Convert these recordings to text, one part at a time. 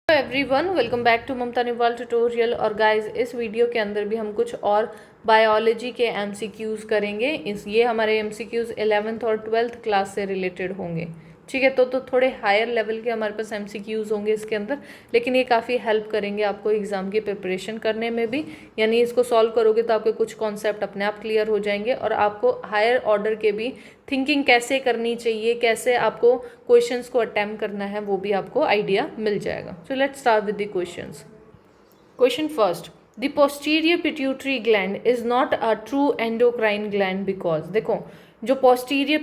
Everyone, welcome back to Mamta Niwal tutorial. और guys, इस video के अंदर भी हम कुछ और बायोलॉजी के एमसीक्यूज करेंगे। ये हमारे एमसीक्यूज 11th और 12th क्लास से रिलेटेड होंगे। ठीक है, तो थोड़े हायर लेवल के हमारे पास एमसीक्यूज होंगे इसके अंदर, लेकिन ये काफ़ी हेल्प करेंगे आपको एग्ज़ाम की प्रिपरेशन करने में भी। यानी इसको सॉल्व करोगे तो आपके कुछ कॉन्सेप्ट अपने आप क्लियर हो जाएंगे और आपको हायर ऑर्डर के भी थिंकिंग कैसे करनी चाहिए, कैसे आपको क्वेश्चंस को अटेम्प्ट करना है, वो भी आपको आइडिया मिल जाएगा। So let's start with the questions. Question first, the posterior pituitary gland is not a true endocrine gland because. देखो, जो पोस्टीरियर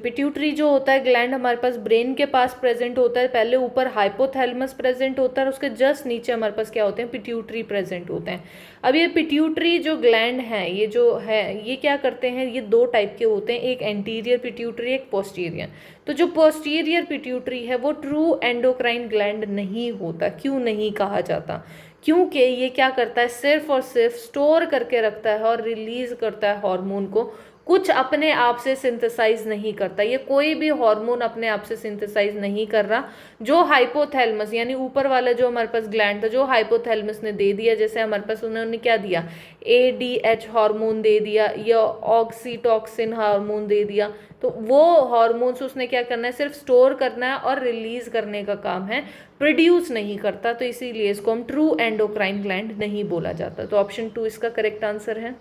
पिट्यूटरी जो होता है ग्लैंड हमारे पास ब्रेन के पास प्रेजेंट होता है। पहले ऊपर हाइपोथैलेमस प्रेजेंट होता है और उसके जस्ट नीचे हमारे पास क्या होते हैं, पिट्यूटरी प्रेजेंट होते हैं। अब ये पिट्यूटरी जो ग्लैंड है, ये जो है, ये क्या करते हैं, ये दो टाइप के होते हैं, एक एंटीरियर पिट्यूटरी, एक पोस्टीरियर। तो जो पोस्टीरियर पिट्यूटरी है वो ट्रू एंडोक्राइन ग्लैंड नहीं होता। क्यों नहीं कहा जाता? क्योंकि ये क्या करता है, सिर्फ और सिर्फ स्टोर करके रखता है और रिलीज करता है हार्मोन को, कुछ अपने आप से सिंथेसाइज नहीं करता। ये कोई भी हार्मोन अपने आप से सिंथेसाइज नहीं कर रहा। जो हाइपोथैलेमस यानी ऊपर वाला जो हमारे पास ग्लैंड था, जो हाइपोथैलेमस ने दे दिया, जैसे हमारे पास उन्होंने क्या दिया, ADH हार्मोन दे दिया या ऑक्सीटॉक्सिन हार्मोन दे दिया, तो वो हार्मोन्स उसने क्या करना है, सिर्फ स्टोर करना है और रिलीज करने का काम है, प्रोड्यूस नहीं करता। तो इसीलिए इसको हम ट्रू एंडोक्राइन ग्लैंड नहीं बोला जाता। तो ऑप्शन 2 इसका करेक्ट आंसर है।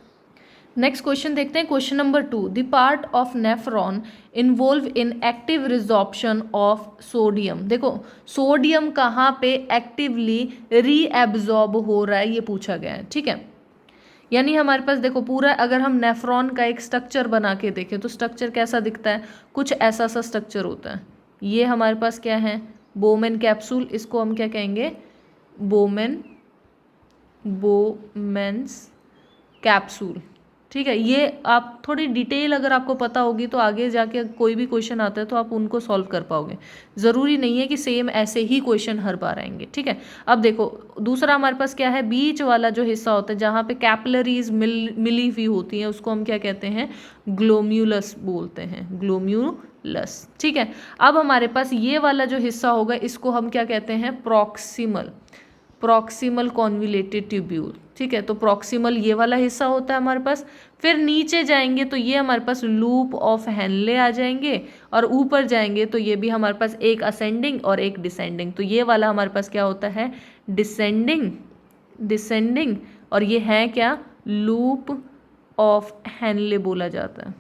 नेक्स्ट क्वेश्चन देखते हैं, question number 2, the part of nephron involve in active resorption of sodium. देखो, सोडियम कहाँ पे एक्टिवली रीएब्जॉर्ब हो रहा है, ये पूछा गया है। ठीक है, यानी हमारे पास देखो पूरा, अगर हम नेफ्रॉन का एक स्ट्रक्चर बना के देखें तो स्ट्रक्चर कैसा दिखता है, कुछ ऐसा सा स्ट्रक्चर होता है। ये हमारे पास क्या है, बोमेन कैप्सूल, इसको हम क्या कहेंगे, बोमेन्स कैप्सूल। ठीक है, ये आप थोड़ी डिटेल अगर आपको पता होगी तो आगे जाके कोई भी क्वेश्चन आता है तो आप उनको सॉल्व कर पाओगे। ज़रूरी नहीं है कि सेम ऐसे ही क्वेश्चन हर बार आएंगे। ठीक है, अब देखो दूसरा हमारे पास क्या है, बीच वाला जो हिस्सा होता है जहाँ पे कैपिलरीज मिली हुई होती हैं, उसको हम क्या कहते हैं, ग्लोम्युलस बोलते हैं, ग्लोम्युलस। ठीक है, अब हमारे पास ये वाला जो हिस्सा होगा इसको हम क्या कहते हैं, प्रॉक्सिमल कॉन्विलेटेड ट्यूब्यूल। ठीक है, तो प्रॉक्सिमल ये वाला हिस्सा होता है हमारे पास। फिर नीचे जाएंगे तो ये हमारे पास लूप ऑफ हेनले आ जाएंगे, और ऊपर जाएंगे तो ये भी हमारे पास एक असेंडिंग और एक डिसेंडिंग। तो ये वाला हमारे पास क्या होता है, डिसेंडिंग, और ये है क्या, लूप ऑफ हेनले बोला जाता है।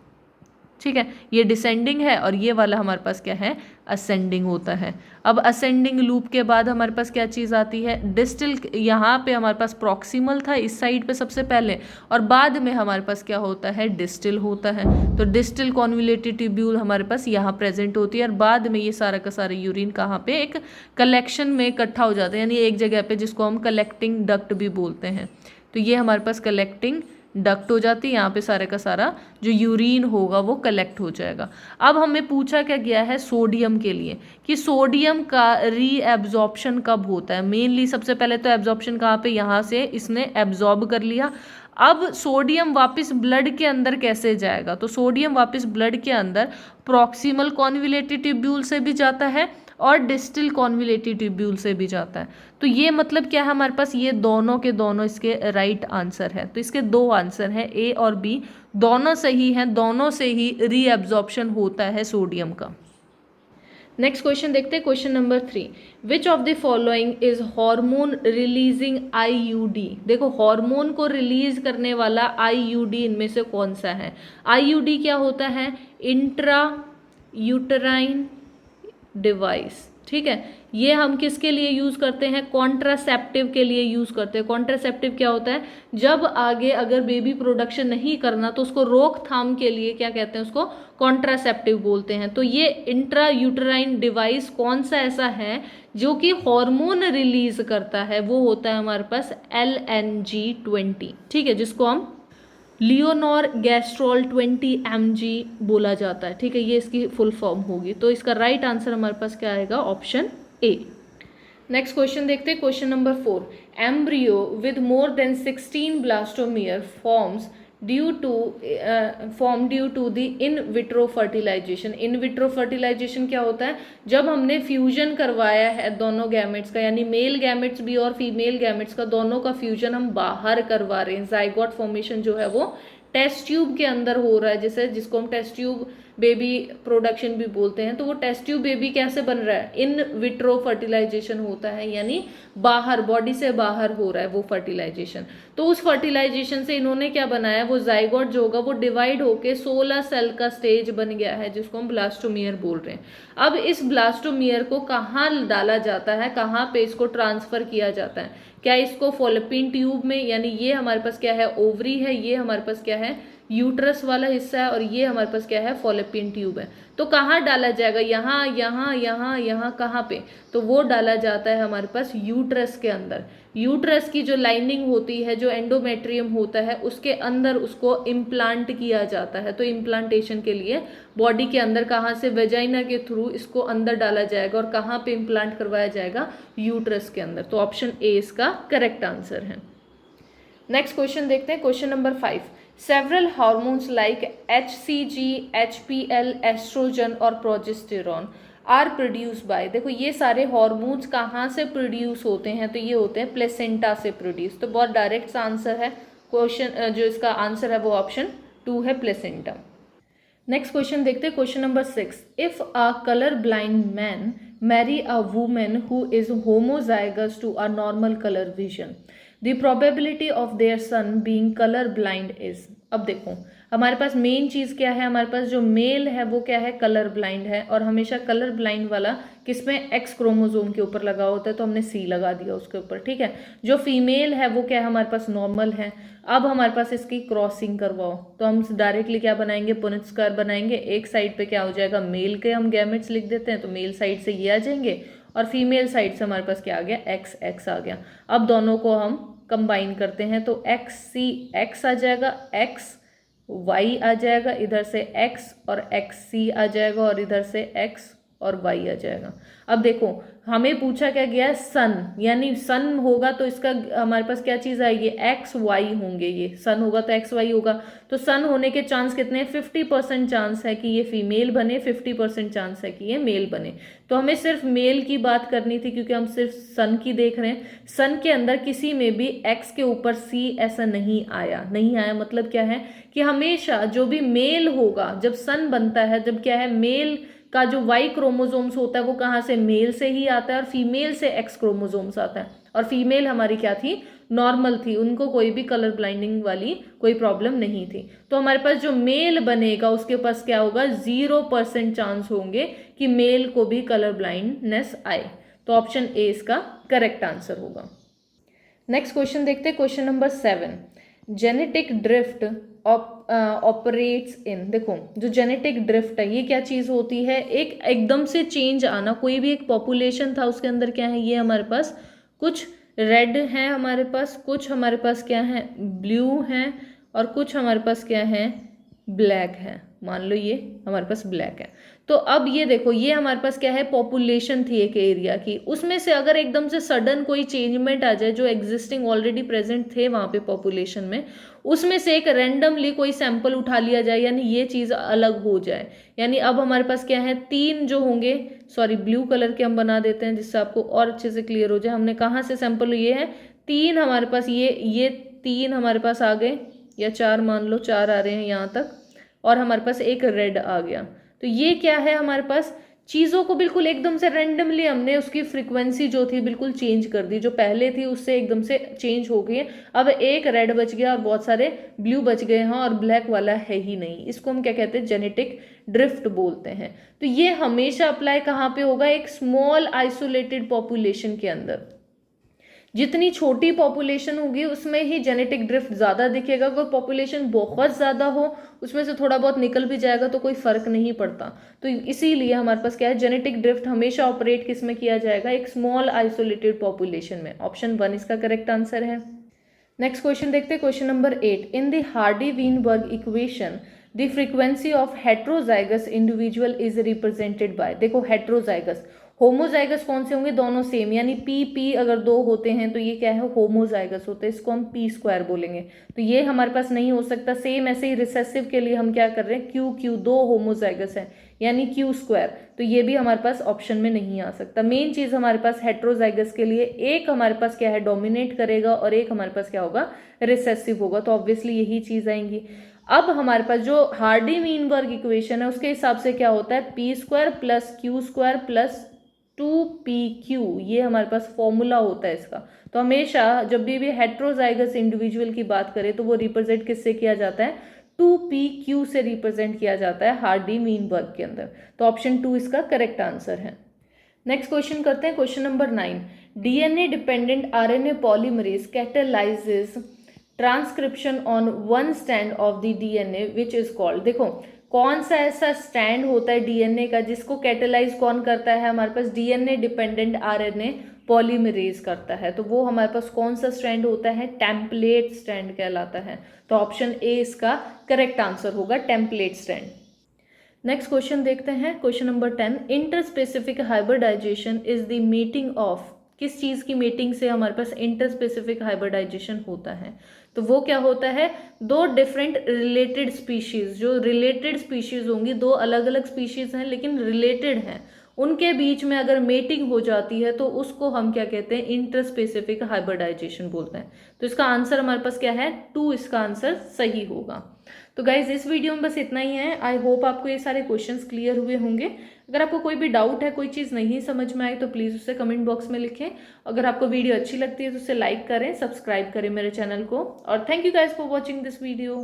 ठीक है, ये डिसेंडिंग है और ये वाला हमारे पास क्या है, असेंडिंग होता है। अब असेंडिंग लूप के बाद हमारे पास क्या चीज़ आती है, डिस्टल। यहाँ पे हमारे पास प्रॉक्सिमल था इस साइड पे सबसे पहले, और बाद में हमारे पास क्या होता है, डिस्टल होता है। तो डिस्टल कॉन्विलेटेड ट्यूब्यूल हमारे पास यहाँ प्रेजेंट होती है, और बाद में ये सारा का सारा यूरिन कहाँ पे, एक कलेक्शन में इकट्ठा हो जाता है, यानी एक जगह पे, जिसको हम कलेक्टिंग डक्ट भी बोलते हैं। तो ये हमारे पास कलेक्टिंग डक्ट हो जाती है, यहाँ पे सारे का सारा जो यूरिन होगा वो कलेक्ट हो जाएगा। अब हमें पूछा क्या गया है सोडियम के लिए, कि सोडियम का रीएब्जॉर्प्शन कब होता है। मेनली सबसे पहले तो एब्जॉर्प्शन कहाँ पे, यहाँ से इसने एब्जॉर्ब कर लिया। अब सोडियम वापस ब्लड के अंदर कैसे जाएगा, तो सोडियम वापस ब्लड के अंदर प्रॉक्सिमल कॉन्विलेटेड ट्यूब्यूल से भी जाता है और डिस्टल कॉन्विलेटेड ट्यूब्यूल से भी जाता है। तो ये मतलब क्या है हमारे पास, ये दोनों के दोनों इसके राइट आंसर है। तो इसके दो आंसर हैं, ए और बी, दोनों सही हैं, दोनों से ही रीएब्जॉर्प्शन होता है सोडियम का। नेक्स्ट क्वेश्चन देखते हैं, question number 3, which of the following is hormone releasing IUD। देखो, हार्मोन को रिलीज करने वाला IUD इनमें से कौन सा है। IUD क्या होता है, इंट्रा यूटराइन डिवाइस। ठीक है, ये हम किसके लिए यूज करते हैं, कॉन्ट्रासेप्टिव के लिए यूज करते हैं। कॉन्ट्रासेप्टिव क्या होता है, जब आगे अगर बेबी प्रोडक्शन नहीं करना तो उसको रोकथाम के लिए क्या कहते हैं, उसको कॉन्ट्रासेप्टिव बोलते हैं। तो ये इंट्रा यूटराइन डिवाइस कौन सा ऐसा है जो कि हार्मोन रिलीज करता है, वो होता है हमारे पास LNG-20। ठीक है, जिसको हम लियोनॉर गैस्ट्रॉल 20 mg बोला जाता है। ठीक है, ये इसकी फुल फॉर्म होगी। तो इसका राइट आंसर हमारे पास क्या आएगा, ऑप्शन ए। नेक्स्ट क्वेश्चन देखते हैं, question number 4, embryo with more than 16 blastomere forms due to form due to the in vitro fertilisation. In vitro fertilisation क्या होता है? जब हमने फ्यूजन करवाया है दोनों गैमेट्स का, यानी मेल गैमेट्स भी और फीमेल गैमेट्स का, दोनों का फ्यूजन हम बाहर करवा रहे हैं। जाइगोट फॉर्मेशन जो है वो टेस्ट ट्यूब के अंदर हो रहा है, जैसे जिसको हम टेस्ट ट्यूब बेबी प्रोडक्शन भी बोलते हैं। तो वो टेस्ट ट्यूब बेबी कैसे बन रहा है? इन विट्रो फर्टिलाइजेशन होता है, यानी बाहर, बॉडी से बाहर हो रहा है वो फर्टिलाइजेशन। तो उस फर्टिलाइजेशन से इन्होंने क्या बनाया, वो जाइगोट जो होगा वो डिवाइड होके 16 सेल का स्टेज बन गया है, जिसको हम ब्लास्टोमियर बोल रहे हैं। अब इस ब्लास्टोमियर को कहाँ डाला जाता है, कहाँ पे इसको ट्रांसफर किया जाता है? क्या इसको फॉलोपियन ट्यूब में, यानी ये हमारे पास क्या है, ओवरी है, ये हमारे पास क्या है, यूट्रस वाला हिस्सा है, और ये हमारे पास क्या है, फॉलोपियन ट्यूब है। तो कहाँ डाला जाएगा? यहाँ, यहाँ, यहाँ, यहाँ, कहाँ पे? तो वो डाला जाता है हमारे पास यूट्रस के अंदर। यूट्रस की जो लाइनिंग होती है, जो एंडोमेट्रियम होता है, उसके अंदर उसको इम्प्लांट किया जाता है। तो इम्प्लांटेशन के लिए बॉडी के अंदर कहाँ से, वेजाइना के थ्रू इसको अंदर डाला जाएगा, और कहाँ पे इम्प्लांट करवाया जाएगा? यूट्रस के अंदर। तो ऑप्शन ए इसका करेक्ट आंसर है। नेक्स्ट क्वेश्चन देखते हैं, question number 5। Several hormones like HCG, HPL, estrogen और प्रोजेस्टेरॉन आर प्रोड्यूस बाय। देखो ये सारे हार्मोन्स कहाँ से प्रोड्यूस होते हैं? तो ये होते हैं प्लेसेंटा से प्रोड्यूस। तो बहुत डायरेक्ट आंसर है क्वेश्चन, जो इसका आंसर है वो ऑप्शन 2 है, प्लेसेंटा। नेक्स्ट क्वेश्चन देखते हैं, question number 6। If a colour blind man marry a women who is homozygous to a normal colour vision, the probability of their son being colour blind is. अब देखो हमारे पास main चीज क्या है, हमारे पास जो मेल है वो क्या है, कलर ब्लाइंड है, और हमेशा कलर ब्लाइंड वाला किसमें, एक्स क्रोमोसोम के ऊपर लगा होता है, तो हमने सी लगा दिया उसके ऊपर, ठीक है। जो फीमेल है वो क्या है, हमारे पास नॉर्मल है। अब हमारे पास इसकी क्रॉसिंग करवाओ, तो हम डायरेक्टली क्या बनाएंगे, पुनेट स्क्वायर बनाएंगे। एक साइड पे क्या हो जाएगा, मेल के हम गैमेट्स लिख देते हैं, तो मेल साइड से ये आ जाएंगे, और फीमेल साइड से हमारे पास क्या आ गया, एक्स एक्स आ गया। अब दोनों को हम कंबाइन करते हैं, तो एक्स सी एक्स आ जाएगा, एक्स वाई आ जाएगा, इधर से एक्स और एक्स सी आ जाएगा, और इधर से एक्स और वाई आ जाएगा। अब देखो हमें पूछा क्या गया है, सन, यानी सन होगा तो इसका हमारे पास क्या चीज़ आएगी, एक्स वाई होंगे। ये सन होगा तो एक्स वाई होगा, तो सन होने के चांस कितने हैं, 50% चांस है कि ये फीमेल बने, 50% चांस है कि ये मेल बने। तो हमें सिर्फ मेल की बात करनी थी, क्योंकि हम सिर्फ सन की देख रहे हैं। सन के अंदर किसी में भी एक्स के ऊपर सी ऐसा नहीं आया, नहीं आया मतलब क्या है कि हमेशा जो भी मेल होगा, जब सन बनता है, जब क्या है, मेल का जो वाई क्रोमोसोम्स होता है वो कहाँ से, मेल से ही आता है, और फीमेल से एक्स क्रोमोसोम्स आता है। और फीमेल हमारी क्या थी, नॉर्मल थी, उनको कोई भी कलर ब्लाइंडिंग वाली कोई प्रॉब्लम नहीं थी। तो हमारे पास जो मेल बनेगा उसके पास क्या होगा, 0% चांस होंगे कि मेल को भी कलर ब्लाइंडनेस आए। तो ऑप्शन ए इसका करेक्ट आंसर होगा। नेक्स्ट क्वेश्चन देखते हैं, question number 7। Genetic drift operates in. देखो जो जेनेटिक ड्रिफ्ट है ये क्या चीज होती है, एक एकदम से चेंज आना। कोई भी एक पॉपुलेशन था, उसके अंदर क्या है, ये हमारे पास कुछ रेड है, हमारे पास कुछ, हमारे पास क्या है, ब्लू है, और कुछ हमारे पास क्या है, ब्लैक है। मान लो ये हमारे पास ब्लैक है। तो अब ये देखो, ये हमारे पास क्या है, पॉपुलेशन थी एक एरिया की, उसमें से अगर एकदम से सडन कोई चेंजमेंट आ जाए, जो एग्जिस्टिंग ऑलरेडी प्रेजेंट थे वहां पे पॉपुलेशन में, उसमें से एक रैंडमली कोई सैंपल उठा लिया जाए, यानी ये चीज़ अलग हो जाए। यानी अब हमारे पास क्या है, 3 जो होंगे, सॉरी ब्लू कलर के हम बना देते हैं जिससे आपको और अच्छे से क्लियर हो जाए। हमने कहाँ से सैंपल लिए है, 3 हमारे पास, ये 3 हमारे पास आ गए, या 4 मान लो, 4 आ रहे हैं यहाँ तक, और हमारे पास एक रेड आ गया। तो ये क्या है, हमारे पास चीज़ों को बिल्कुल एकदम से रैंडमली हमने उसकी फ्रीक्वेंसी जो थी बिल्कुल चेंज कर दी, जो पहले थी उससे एकदम से चेंज हो गई है। अब एक रेड बच गया और बहुत सारे ब्लू बच गए हैं, और ब्लैक वाला है ही नहीं। इसको हम क्या कहते हैं, जेनेटिक ड्रिफ्ट बोलते हैं। तो ये हमेशा अप्लाई कहाँ पे होगा, एक स्मॉल आइसोलेटेड पॉपुलेशन के अंदर। जितनी छोटी पॉपुलेशन होगी उसमें ही जेनेटिक ड्रिफ्ट ज़्यादा दिखेगा। अगर पॉपुलेशन बहुत ज़्यादा हो, उसमें से थोड़ा बहुत निकल भी जाएगा तो कोई फर्क नहीं पड़ता। तो इसीलिए हमारे पास क्या है, जेनेटिक ड्रिफ्ट हमेशा ऑपरेट किस में किया जाएगा, एक स्मॉल आइसोलेटेड पॉपुलेशन में। ऑप्शन 1 इसका करेक्ट आंसर है। नेक्स्ट क्वेश्चन देखते हैं, question number 8। In the Hardy-Weinberg equation the frequency of heterozygous individual is represented by. देखो हेट्रोजाइगस, होमोजाइगस कौन से होंगे, दोनों सेम, यानी पी पी अगर दो होते हैं तो ये क्या है, होमोजाइगस होते हैं, इसको हम पी स्क्वायर बोलेंगे। तो ये हमारे पास नहीं हो सकता। सेम ऐसे ही रिसेसिव के लिए हम क्या कर रहे हैं, क्यू क्यू, दो होमोजाइगस है यानी क्यू स्क्वायर, तो ये भी हमारे पास ऑप्शन में नहीं आ सकता। मेन चीज हमारे पास हेट्रोजाइगस के लिए एक हमारे पास क्या है, डोमिनेट करेगा और एक हमारे पास क्या होगा, रिसेसिव होगा, तो ऑब्वियसली यही चीज आएंगी। अब हमारे पास जो हार्डी मीनबर्ग इक्वेशन है उसके हिसाब से क्या होता है, P square plus Q square plus 2pq, ये हमारे पास फॉर्मूला होता है इसका। तो हमेशा जब भी हेट्रोजाइगस इंडिविजुअल की बात करें तो वो रिप्रेजेंट किससे किया जाता है, 2pq से रिप्रेजेंट किया जाता है हार्डी मीनबर्ग के अंदर। तो ऑप्शन 2 इसका करेक्ट आंसर है। नेक्स्ट क्वेश्चन करते हैं, question number 9। DNA dependent RNA polymerase catalyses transcription on one stand of the DNA which is called. देखो कौन सा ऐसा स्टैंड होता है डीएनए का जिसको कैटेलाइज कौन करता है, हमारे पास डीएनए डिपेंडेंट आरएनए पॉलीमरेज करता है, तो वो हमारे पास कौन सा स्ट्रैंड होता है, टेम्पलेट स्ट्रैंड कहलाता है। तो ऑप्शन ए इसका करेक्ट आंसर होगा, टेम्पलेट स्ट्रैंड। नेक्स्ट क्वेश्चन देखते हैं, question number 10। Interspecific hybridisation is the meeting of, किस चीज की मीटिंग से हमारे पास इंटरस्पेसिफिक हाइब्रिडाइजेशन होता है, तो वो क्या होता है, दो डिफरेंट रिलेटेड स्पीशीज, जो रिलेटेड स्पीशीज होंगी, दो अलग अलग स्पीशीज हैं लेकिन रिलेटेड हैं, उनके बीच में अगर मेटिंग हो जाती है तो उसको हम क्या कहते हैं, इंटरस्पेसिफिक हाइब्रिडाइजेशन बोलते हैं। तो इसका आंसर हमारे पास क्या है, 2 इसका आंसर सही होगा। तो गाइज इस वीडियो में बस इतना ही है। आई होप आपको ये सारे क्वेश्चंस क्लियर हुए होंगे। अगर आपको कोई भी डाउट है, कोई चीज़ नहीं समझ में आई तो प्लीज़ उसे कमेंट बॉक्स में लिखें। अगर आपको वीडियो अच्छी लगती है तो उसे लाइक करें, सब्सक्राइब करें मेरे चैनल को, और thank you guys for watching this video.